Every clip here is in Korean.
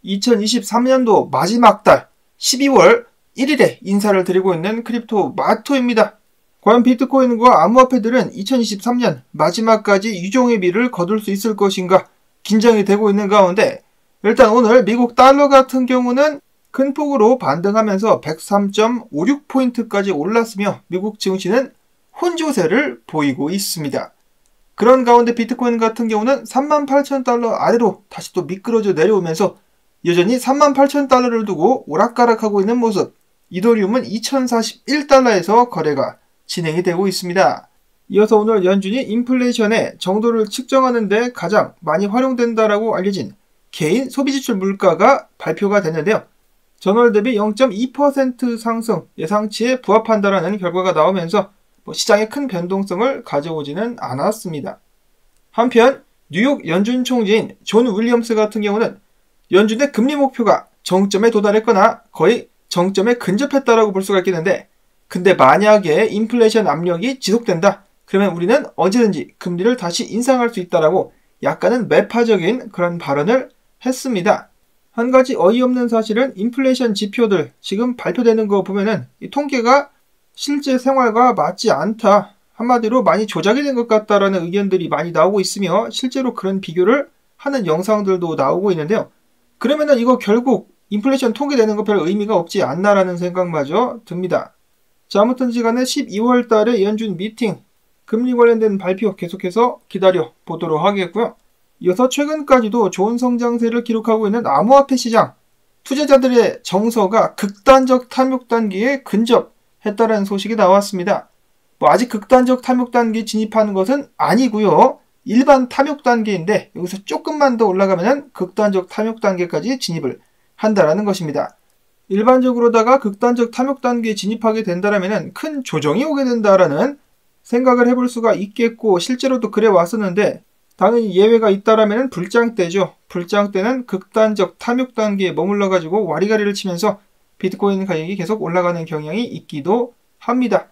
2023년도 마지막 달 12월 1일에 인사를 드리고 있는 크립토 마토입니다. 과연 비트코인과 암호화폐들은 2023년 마지막까지 유종의 미를 거둘 수 있을 것인가 긴장이 되고 있는 가운데, 일단 오늘 미국 달러 같은 경우는 큰 폭으로 반등하면서 103.56포인트까지 올랐으며 미국 증시는 혼조세를 보이고 있습니다. 그런 가운데 비트코인 같은 경우는 38,000달러 아래로 다시 또 미끄러져 내려오면서 여전히 38,000달러를 두고 오락가락하고 있는 모습. 이더리움은 2,041달러에서 거래가 진행이 되고 있습니다. 이어서 오늘 연준이 인플레이션의 정도를 측정하는 데 가장 많이 활용된다라고 알려진 개인 소비지출 물가가 발표가 됐는데요. 전월 대비 0.2% 상승, 예상치에 부합한다라는 결과가 나오면서 시장에 큰 변동성을 가져오지는 않았습니다. 한편 뉴욕 연준 총재인 존 윌리엄스 같은 경우는 연준의 금리 목표가 정점에 도달했거나 거의 정점에 근접했다라고 볼 수가 있겠는데, 근데 만약에 인플레이션 압력이 지속된다, 그러면 우리는 언제든지 금리를 다시 인상할 수 있다라고 약간은 매파적인 그런 발언을 했습니다. 한 가지 어이없는 사실은 인플레이션 지표들 지금 발표되는 거 보면은 이 통계가 실제 생활과 맞지 않다, 한마디로 많이 조작이 된 것 같다라는 의견들이 많이 나오고 있으며 실제로 그런 비교를 하는 영상들도 나오고 있는데요. 그러면은 이거 결국 인플레이션 통계되는 거 별 의미가 없지 않나라는 생각마저 듭니다. 자, 아무튼지 간에 12월 달에 연준 미팅, 금리 관련된 발표 계속해서 기다려 보도록 하겠고요. 이어서 최근까지도 좋은 성장세를 기록하고 있는 암호화폐 시장, 투자자들의 정서가 극단적 탐욕 단계에 근접했다는 소식이 나왔습니다. 아직 극단적 탐욕 단계에 진입하는 것은 아니고요. 일반 탐욕 단계인데 여기서 조금만 더 올라가면 극단적 탐욕 단계까지 진입을 한다라는 것입니다. 일반적으로다가 극단적 탐욕 단계에 진입하게 된다면 큰 조정이 오게 된다라는 생각을 해볼 수가 있겠고, 실제로도 그래 왔었는데 당연히 예외가 있다라면 불장 때죠. 불장 때는 극단적 탐욕 단계에 머물러가지고 와리가리를 치면서 비트코인 가격이 계속 올라가는 경향이 있기도 합니다.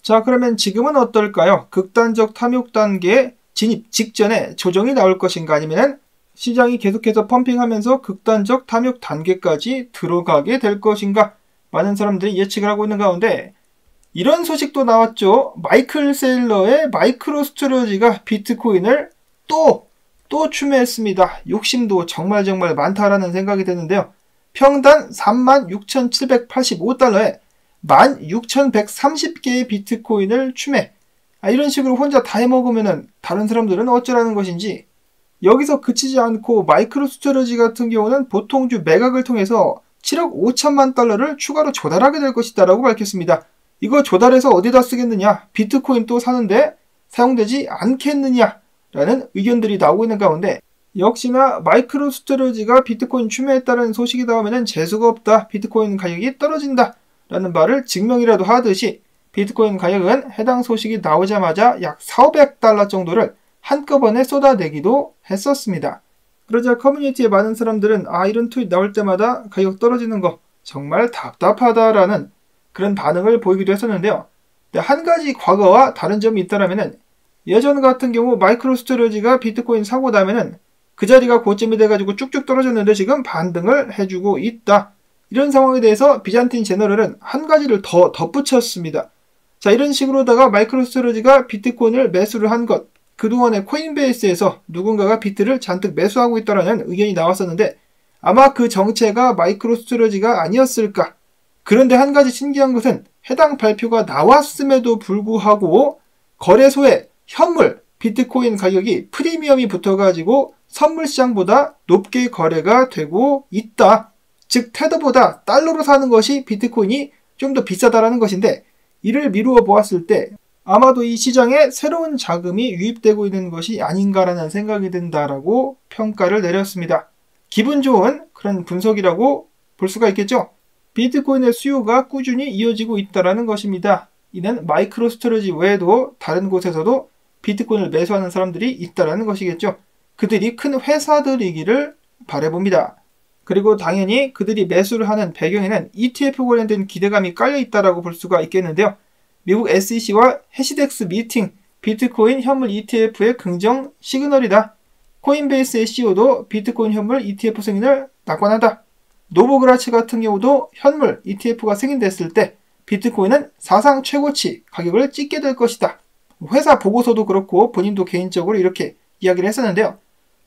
자, 그러면 지금은 어떨까요? 극단적 탐욕 단계 진입 직전에 조정이 나올 것인가, 아니면 시장이 계속해서 펌핑하면서 극단적 탐욕 단계까지 들어가게 될 것인가, 많은 사람들이 예측을 하고 있는 가운데 이런 소식도 나왔죠. 마이클 세일러의 마이크로스트러지가 비트코인을 또 추매했습니다. 욕심도 정말 많다라는 생각이 드는데요. 평단 36,785달러에 16,130개의 비트코인을 추매. 이런 식으로 혼자 다 해먹으면 다른 사람들은 어쩌라는 것인지. 여기서 그치지 않고 마이크로스트러지 같은 경우는 보통주 매각을 통해서 7억 5천만 달러를 추가로 조달하게 될 것이다 라고 밝혔습니다. 이거 조달해서 어디다 쓰겠느냐, 비트코인 또 사는데 사용되지 않겠느냐 라는 의견들이 나오고 있는 가운데, 역시나 마이크로스트러지가 비트코인 추매했다는 소식이 나오면 재수가 없다, 비트코인 가격이 떨어진다 라는 말을 증명이라도 하듯이 비트코인 가격은 해당 소식이 나오자마자 약 400~500달러 정도를 한꺼번에 쏟아내기도 했었습니다. 그러자 커뮤니티의 많은 사람들은 이런 트윗 나올 때마다 가격 떨어지는 거 정말 답답하다라는 그런 반응을 보이기도 했었는데요. 한 가지 과거와 다른 점이 있다라면, 예전 같은 경우 마이크로스트러지가 비트코인 사고 나면은 그 자리가 고점이 돼가지고 쭉쭉 떨어졌는데 지금 반등을 해주고 있다. 이런 상황에 대해서 비잔틴 제너럴은 한 가지를 더 덧붙였습니다. 자, 이런 식으로다가 마이크로스트러지가 비트코인을 매수를 한 것, 그동안에 코인베이스에서 누군가가 비트를 잔뜩 매수하고 있다는 의견이 나왔었는데 아마 그 정체가 마이크로스트러지가 아니었을까. 그런데 한 가지 신기한 것은 해당 발표가 나왔음에도 불구하고 거래소에 현물 비트코인 가격이 프리미엄이 붙어가지고 선물 시장보다 높게 거래가 되고 있다. 즉 테더보다 달러로 사는 것이 비트코인이 좀 더 비싸다라는 것인데, 이를 미루어 보았을 때 아마도 이 시장에 새로운 자금이 유입되고 있는 것이 아닌가라는 생각이 든다라고 평가를 내렸습니다. 기분 좋은 그런 분석이라고 볼 수가 있겠죠. 비트코인의 수요가 꾸준히 이어지고 있다는 것입니다. 이는 마이크로스트러지 외에도 다른 곳에서도 비트코인을 매수하는 사람들이 있다는 것이겠죠. 그들이 큰 회사들이기를 바라봅니다. 그리고 당연히 그들이 매수를 하는 배경에는 ETF 관련된 기대감이 깔려 있다고 볼 수가 있겠는데요. 미국 SEC와 해시덱스 미팅, 비트코인 현물 ETF의 긍정 시그널이다. 코인베이스 SEO도 비트코인 현물 ETF 승인을 낙관한다. 노보그라치 같은 경우도 현물 ETF가 승인됐을 때 비트코인은 사상 최고치 가격을 찍게 될 것이다. 회사 보고서도 그렇고 본인도 개인적으로 이렇게 이야기를 했었는데요.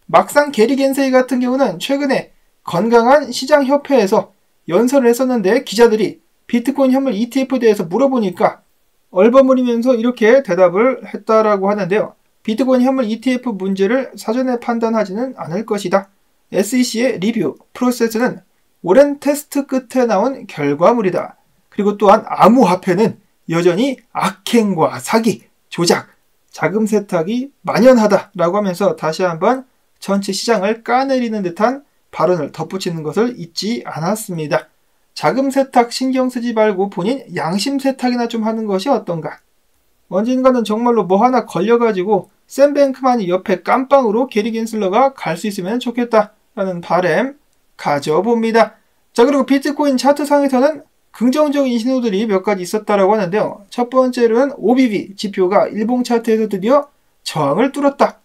막상 게리 겐세이 같은 경우는 최근에 건강한 시장협회에서 연설을 했었는데 기자들이 비트코인 현물 ETF에 대해서 물어보니까 얼버무리면서 이렇게 대답을 했다라고 하는데요. 비트코인 현물 ETF 문제를 사전에 판단하지는 않을 것이다. SEC의 리뷰 프로세스는 오랜 테스트 끝에 나온 결과물이다. 그리고 또한 암호화폐는 여전히 악행과 사기, 조작, 자금 세탁이 만연하다라고 하면서 다시 한번 전체 시장을 까내리는 듯한 발언을 덧붙이는 것을 잊지 않았습니다. 자금 세탁 신경 쓰지 말고 본인 양심 세탁이나 좀 하는 것이 어떤가. 언젠가는 정말로 뭐 하나 걸려가지고 샘 뱅크만이 옆에 깜빵으로 게리 겐슬러가 갈 수 있으면 좋겠다라는 바람 가져봅니다. 자, 그리고 비트코인 차트상에서는 긍정적인 신호들이 몇 가지 있었다라고 하는데요. 첫 번째로는 OBV 지표가 일봉 차트에서 드디어 저항을 뚫었다.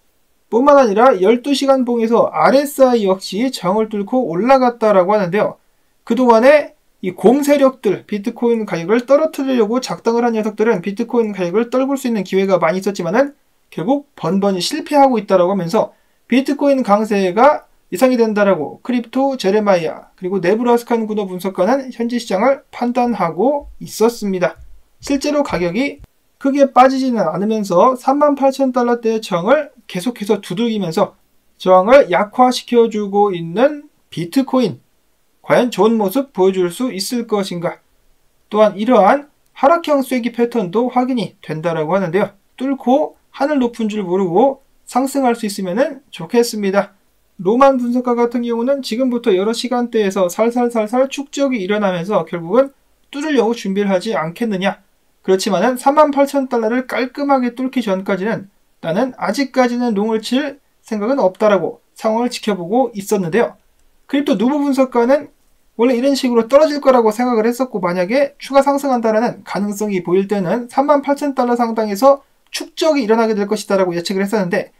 뿐만 아니라 12시간 봉에서 RSI 역시 저항을 뚫고 올라갔다라고 하는데요. 그동안에 이 공세력들, 비트코인 가격을 떨어뜨리려고 작당을 한 녀석들은 비트코인 가격을 떨굴 수 있는 기회가 많이 있었지만은 결국 번번이 실패하고 있다라고 하면서 비트코인 강세가 예상이 된다라고 크립토 제레마이아 그리고 네브라스칸 구도 분석가는 현지 시장을 판단하고 있었습니다. 실제로 가격이 크게 빠지지는 않으면서 38,000달러대의 저항을 계속해서 두들기면서 저항을 약화시켜주고 있는 비트코인. 과연 좋은 모습 보여줄 수 있을 것인가? 또한 이러한 하락형 쐐기 패턴도 확인이 된다라고 하는데요. 뚫고 하늘 높은 줄 모르고 상승할 수 있으면 좋겠습니다. 로만 분석가 같은 경우는 지금부터 여러 시간대에서 살살살살 축적이 일어나면서 결국은 뚫으려고 준비를 하지 않겠느냐. 그렇지만은 38,000달러를 깔끔하게 뚫기 전까지는 나는 아직까지는 롱을 칠 생각은 없다라고 상황을 지켜보고 있었는데요. 크립토 누보 분석가는 원래 이런 식으로 떨어질 거라고 생각을 했었고 만약에 추가 상승한다라는 가능성이 보일 때는 38,000달러 상당에서 축적이 일어나게 될 것이다 라고 예측을 했었는데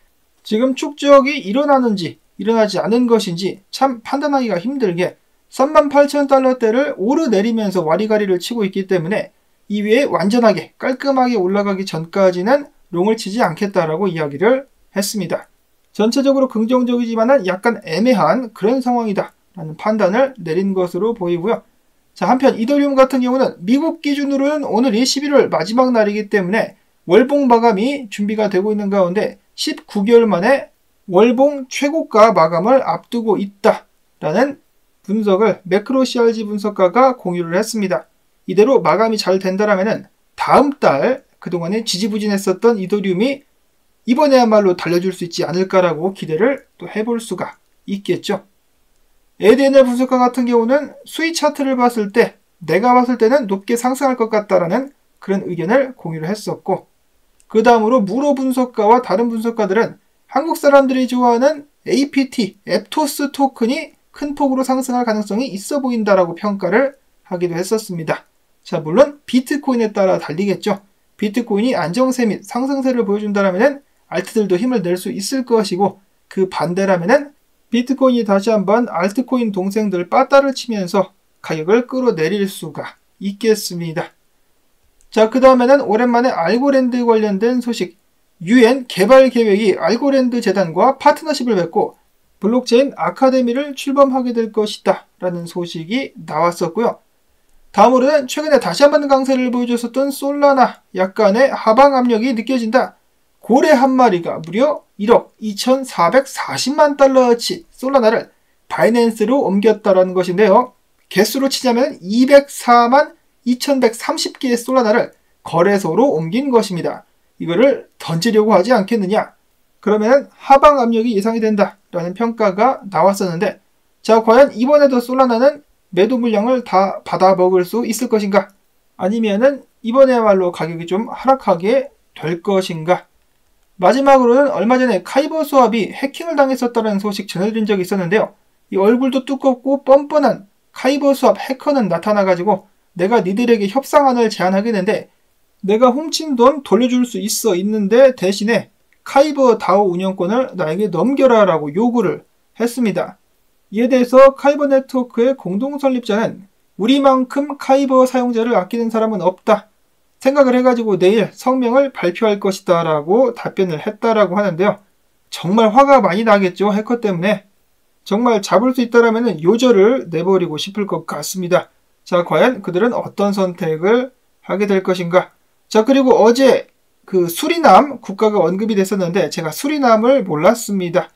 지금 축적이 일어나는지 일어나지 않은 것인지 참 판단하기가 힘들게 38,000달러대를 오르내리면서 와리가리를 치고 있기 때문에 이 위에 완전하게 깔끔하게 올라가기 전까지는 롱을 치지 않겠다라고 이야기를 했습니다. 전체적으로 긍정적이지만 약간 애매한 그런 상황이다 라는 판단을 내린 것으로 보이고요. 자, 한편 이더리움 같은 경우는 미국 기준으로는 오늘이 11월 마지막 날이기 때문에 월봉 마감이 준비가 되고 있는 가운데 19개월 만에 월봉 최고가 마감을 앞두고 있다라는 분석을 매크로CRG 분석가가 공유를 했습니다. 이대로 마감이 잘 된다라면은 다음 달 그동안에 지지부진했었던 이더리움이 이번에야말로 달려줄 수 있지 않을까라고 기대를 또 해볼 수가 있겠죠. ADNL 분석가 같은 경우는 수위 차트를 봤을 때 내가 봤을 때는 높게 상승할 것 같다라는 그런 의견을 공유를 했었고 그 다음으로 무로 분석가와 다른 분석가들은 한국 사람들이 좋아하는 APT, 앱토스 토큰이 큰 폭으로 상승할 가능성이 있어 보인다라고 평가를 하기도 했었습니다. 자, 물론 비트코인에 따라 달리겠죠. 비트코인이 안정세 및 상승세를 보여준다라면 알트들도 힘을 낼 수 있을 것이고 그 반대라면은 비트코인이 다시 한번 알트코인 동생들 빠따를 치면서 가격을 끌어내릴 수가 있겠습니다. 자, 그 다음에는 오랜만에 알고랜드 관련된 소식. UN 개발 계획이 알고랜드 재단과 파트너십을 맺고 블록체인 아카데미를 출범하게 될 것이다 라는 소식이 나왔었고요. 다음으로는 최근에 다시 한번 강세를 보여줬었던 솔라나 약간의 하방 압력이 느껴진다. 고래 한 마리가 무려 1억 2,440만 달러어치 솔라나를 바이낸스로 옮겼다라는 것인데요. 개수로 치자면 204만 2,130개의 솔라나를 거래소로 옮긴 것입니다. 이거를 던지려고 하지 않겠느냐? 그러면 하방 압력이 예상이 된다라는 평가가 나왔었는데 자, 과연 이번에도 솔라나는 매도 물량을 다 받아 먹을 수 있을 것인가? 아니면은 이번에야말로 가격이 좀 하락하게 될 것인가? 마지막으로는 얼마 전에 카이버 수압이 해킹을 당했었다는 소식 전해드린 적이 있었는데요. 이 얼굴도 두껍고 뻔뻔한 카이버 수압 해커는 나타나가지고 내가 니들에게 협상안을 제안하겠는데 내가 훔친 돈 돌려줄 수 있는데 대신에 카이버 다오 운영권을 나에게 넘겨라 라고 요구를 했습니다. 이에 대해서 카이버 네트워크의 공동 설립자는 우리만큼 카이버 사용자를 아끼는 사람은 없다 생각을 해가지고 내일 성명을 발표할 것이다 라고 답변을 했다라고 하는데요. 정말 화가 많이 나겠죠. 해커 때문에. 정말 잡을 수 있다라면 요절을 내버리고 싶을 것 같습니다. 자, 과연 그들은 어떤 선택을 하게 될 것인가? 자, 그리고 어제 그 수리남 국가가 언급이 됐었는데 제가 수리남을 몰랐습니다.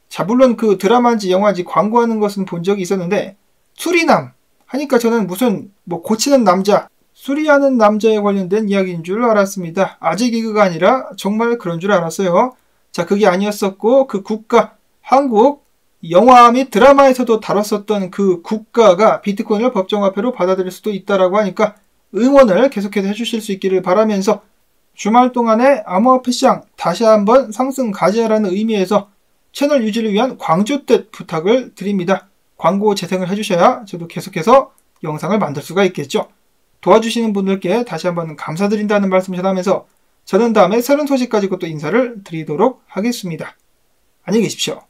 자, 물론 그 드라마인지 영화인지 광고하는 것은 본 적이 있었는데 수리남 하니까 저는 무슨 뭐 고치는 남자, 수리하는 남자에 관련된 이야기인 줄 알았습니다. 아재 개그가 아니라 정말 그런 줄 알았어요. 자, 그게 아니었었고 그 국가, 한국 영화 및 드라마에서도 다뤘었던 그 국가가 비트코인을 법정화폐로 받아들일 수도 있다라고 하니까 응원을 계속해서 해주실 수 있기를 바라면서 주말 동안에 암호화폐 시장 다시 한번 상승 가져야라는 의미에서 채널 유지를 위한 광주뜻 부탁을 드립니다. 광고 재생을 해주셔야 저도 계속해서 영상을 만들 수가 있겠죠. 도와주시는 분들께 다시 한번 감사드린다는 말씀 전하면서 저는 다음에 새로운 소식 가지고 또 인사를 드리도록 하겠습니다. 안녕히 계십시오.